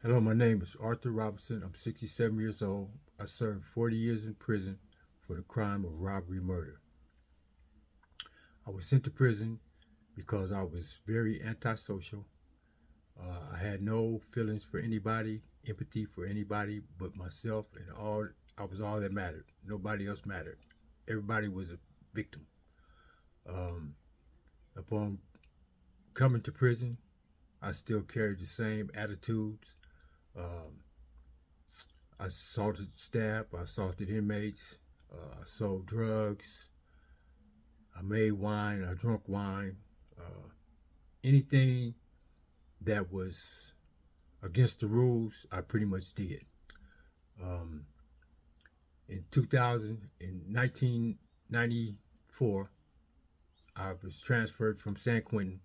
Hello, my name is Arthur Robinson. I'm 67 years old. I served 40 years in prison for the crime of robbery murder. I was sent to prison because I was very antisocial. I had no feelings for anybody, empathy for anybody but myself, and I was all that mattered. Nobody else mattered. Everybody was a victim. Um, Upon coming to prison, I still carried the same attitudes. Um, I assaulted staff, I assaulted inmates, I sold drugs, I made wine, I drunk wine. Anything that was against the rules, I pretty much did. Um, in 2000, in 1994, I was transferred from San Quentin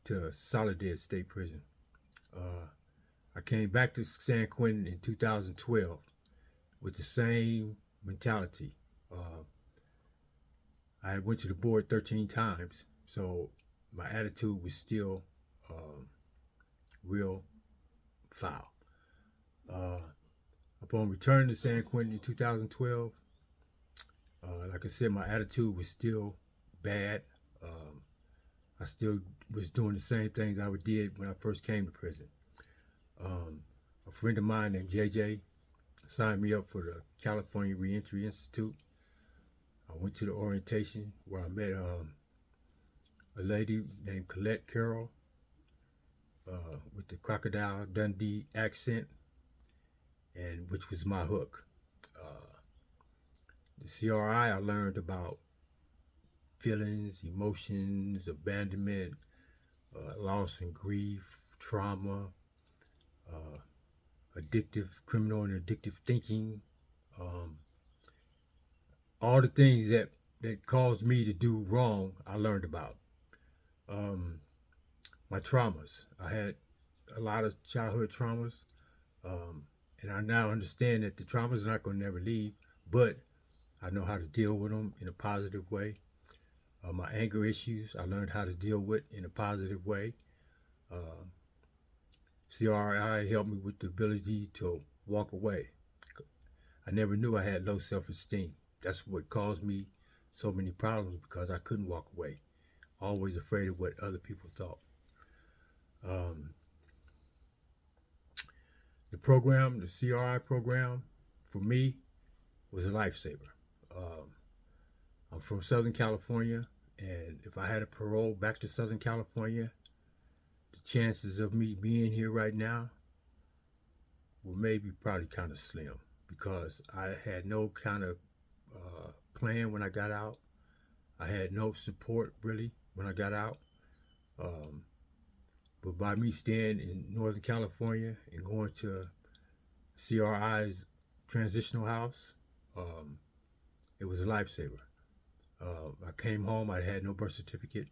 to Soledad State Prison. Uh, I came back to San Quentin in 2012 with the same mentality. Uh, I went to the board 13 times, so my attitude was still um, real foul. Uh, Upon returning to San Quentin in 2012, like I said, my attitude was still bad. Um, I still was doing the same things I did when I first came to prison. Um, a friend of mine named JJ signed me up for the California Reentry Institute. I went to the orientation where I met a lady named Colette Carroll with the Crocodile Dundee accent, and which was my hook. Uh, the CRI, I learned about feelings, emotions, abandonment, loss and grief, trauma, uh, addictive, criminal and addictive thinking, um, all the things that caused me to do wrong. I learned about um, my traumas. I had a lot of childhood traumas, um, and I now understand that the traumas are not going to never leave, but I know how to deal with them in a positive way. My anger issues, I learned how to deal with in a positive way. Uh, CRI helped me with the ability to walk away. I never knew I had low self esteem. That's what caused me so many problems because I couldn't walk away. Always afraid of what other people thought. Um, the CRI program, for me, was a lifesaver. Um, I'm from Southern California, and if I had a parole back to Southern California, the chances of me being here right now were maybe probably kind of slim because I had no kind of plan when I got out. I had no support really when I got out. Um, but by me staying in Northern California and going to CRI's transitional house, um, it was a lifesaver. I came home, I had no birth certificate.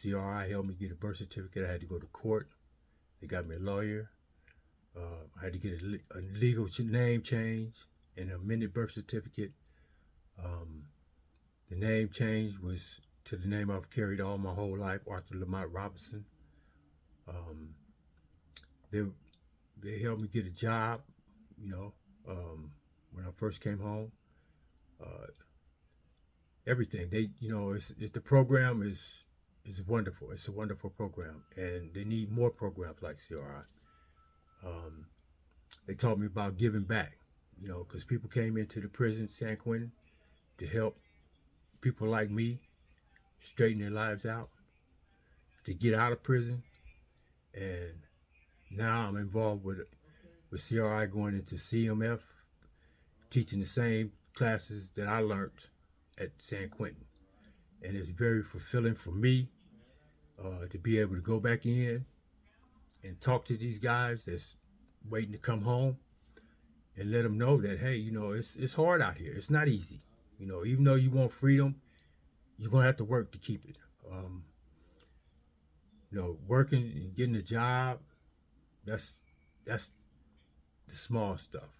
CRI helped me get a birth certificate. I had to go to court. They got me a lawyer. I had to get a legal name change and an amended birth certificate. Um, the name change was to the name I've carried all my whole life, Arthur Lamont Robinson. Um, they they helped me get a job, you know, when I first came home. Uh, Everything it's the program is wonderful. It's a wonderful program, and they need more programs like CRI. They taught me about giving back, because people came into the prison, San Quentin, to help people like me straighten their lives out, to get out of prison, and now I'm involved with CRI going into CMF, teaching the same classes that I learned at San Quentin, and it's very fulfilling for me to be able to go back in and talk to these guys that's waiting to come home and let them know that hey, it's hard out here. It's not easy. Even though you want freedom, you're gonna have to work to keep it. Um, Working and getting a job, that's that's the small stuff.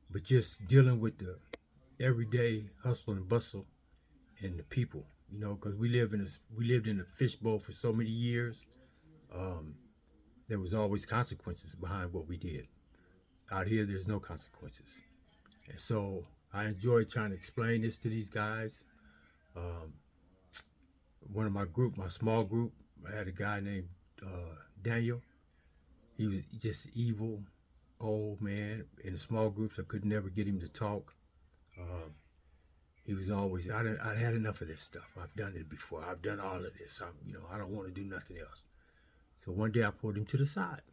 But just dealing with the everyday hustle and bustle and the people, because we lived in a fishbowl for so many years. Um, there was always consequences behind what we did. Out here, there's no consequences. And so I enjoy trying to explain this to these guys. Um, One of my small group, I had a guy named Daniel. He was just evil, old man. In the small groups, I could never get him to talk. Um, he was always, I had enough of this stuff. I've done it before. I've done all of this. I don't want to do nothing else. So one day I pulled him to the side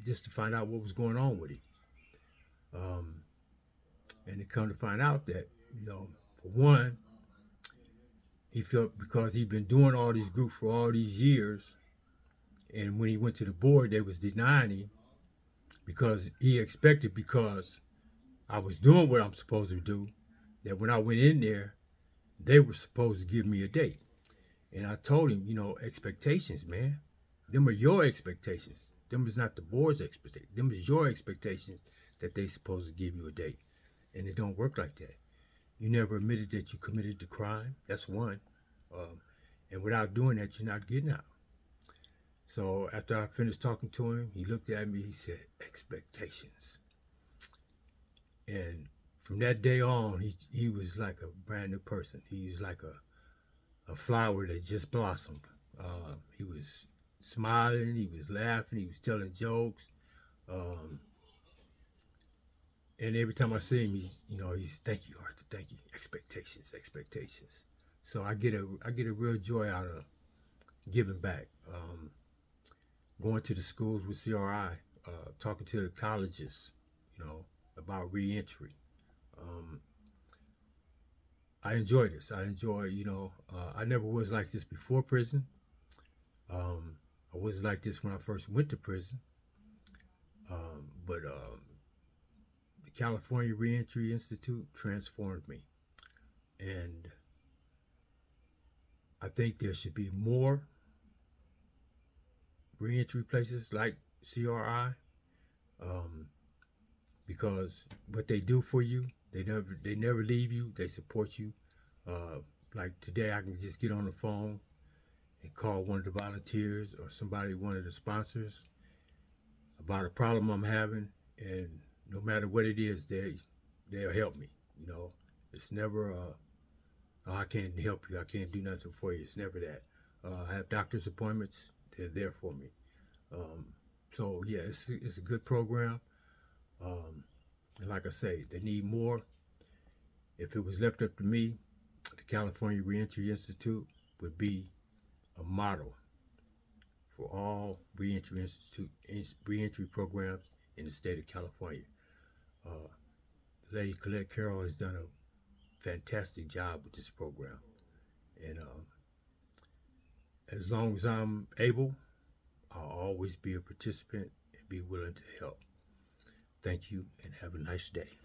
just to find out what was going on with him. Um, and it come to find out that, for one, he felt because he'd been doing all these groups for all these years, and when he went to the board, they was denying him because because I was doing what I'm supposed to do, that when I went in there, they were supposed to give me a date. And I told him, expectations, man. Them are your expectations. Them is not the board's expectations. Them is your expectations that they supposed to give you a date. And it don't work like that. You never admitted that you committed the crime. That's one. And without doing that, you're not getting out. So after I finished talking to him, he looked at me, he said, expectations. And from that day on, he was like a brand new person. He was like a flower that just blossomed. He was smiling, he was laughing, he was telling jokes. And every time I see him, he's thank you, Arthur, thank you. Expectations, expectations. So I get a real joy out of giving back. Going to the schools with CRI, talking to the colleges, about reentry. I enjoy this. I enjoy, I never was like this before prison. I wasn't like this when I first went to prison. But the California Reentry Institute transformed me. And I think there should be more reentry places like CRI, because what they do for you, they never leave you. They support you. Like today, I can just get on the phone and call one of the volunteers or one of the sponsors about a problem I'm having, and no matter what it is, they'll help me. It's never oh, I can't help you. I can't do nothing for you. It's never that. I have doctor's appointments. They're there for me. So yeah, it's a good program. And like I say, they need more. If it was left up to me, the California Reentry Institute would be a model for all reentry programs in the state of California. Lady Colette Carroll has done a fantastic job with this program, and as long as I'm able, I'll always be a participant and be willing to help. Thank you, and have a nice day.